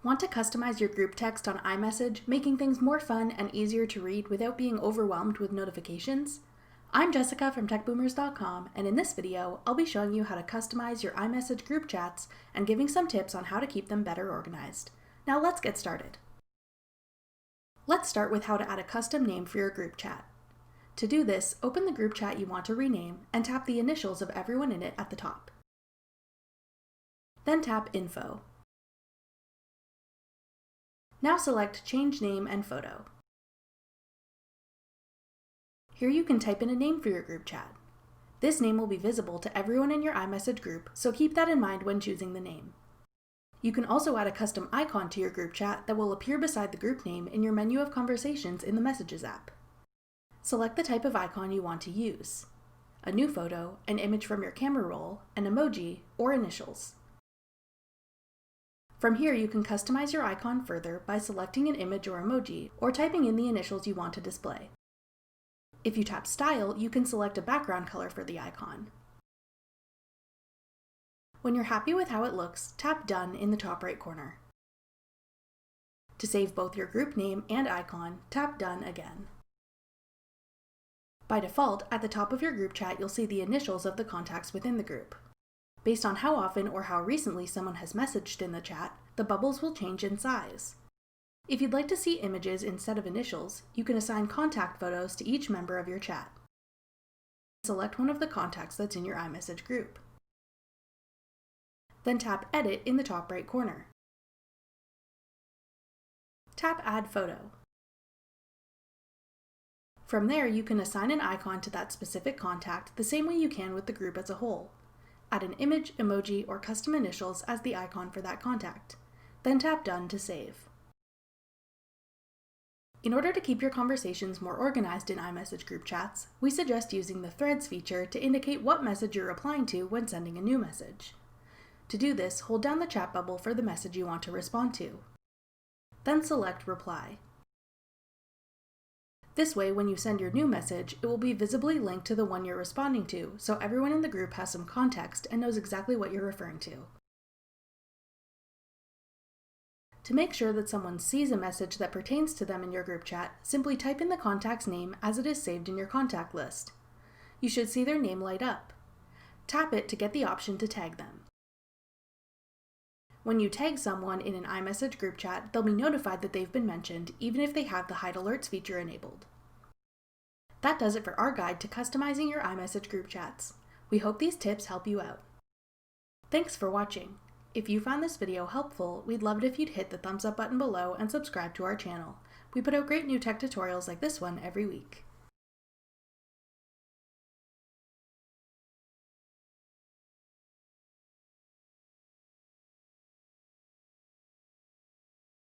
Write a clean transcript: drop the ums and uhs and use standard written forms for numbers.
Want to customize your group text on iMessage, making things more fun and easier to read without being overwhelmed with notifications? I'm Jessica from techboomers.com, and in this video, I'll be showing you how to customize your iMessage group chats and giving some tips on how to keep them better organized. Now let's get started. Let's start with how to add a custom name for your group chat. To do this, open the group chat you want to rename and tap the initials of everyone in it at the top. Then tap Info. Now select Change Name and Photo. Here you can type in a name for your group chat. This name will be visible to everyone in your iMessage group, so keep that in mind when choosing the name. You can also add a custom icon to your group chat that will appear beside the group name in your menu of conversations in the Messages app. Select the type of icon you want to use: a new photo, an image from your camera roll, an emoji, or initials. From here, you can customize your icon further by selecting an image or emoji, or typing in the initials you want to display. If you tap Style, you can select a background color for the icon. When you're happy with how it looks, tap Done in the top right corner. To save both your group name and icon, tap Done again. By default, at the top of your group chat, you'll see the initials of the contacts within the group. Based on how often or how recently someone has messaged in the chat, the bubbles will change in size. If you'd like to see images instead of initials, you can assign contact photos to each member of your chat. Select one of the contacts that's in your iMessage group. Then tap Edit in the top right corner. Tap Add Photo. From there, you can assign an icon to that specific contact the same way you can with the group as a whole. Add an image, emoji, or custom initials as the icon for that contact. Then tap Done to save. In order to keep your conversations more organized in iMessage group chats, we suggest using the Threads feature to indicate what message you're replying to when sending a new message. To do this, hold down the chat bubble for the message you want to respond to. Then select Reply. This way, when you send your new message, it will be visibly linked to the one you're responding to, so everyone in the group has some context and knows exactly what you're referring to. To make sure that someone sees a message that pertains to them in your group chat, simply type in the contact's name as it is saved in your contact list. You should see their name light up. Tap it to get the option to tag them. When you tag someone in an iMessage group chat, they'll be notified that they've been mentioned, even if they have the Hide Alerts feature enabled. That does it for our guide to customizing your iMessage group chats. We hope these tips help you out. Thanks for watching. If you found this video helpful, we'd love it if you'd hit the thumbs up button below and subscribe to our channel. We put out great new tech tutorials like this one every week.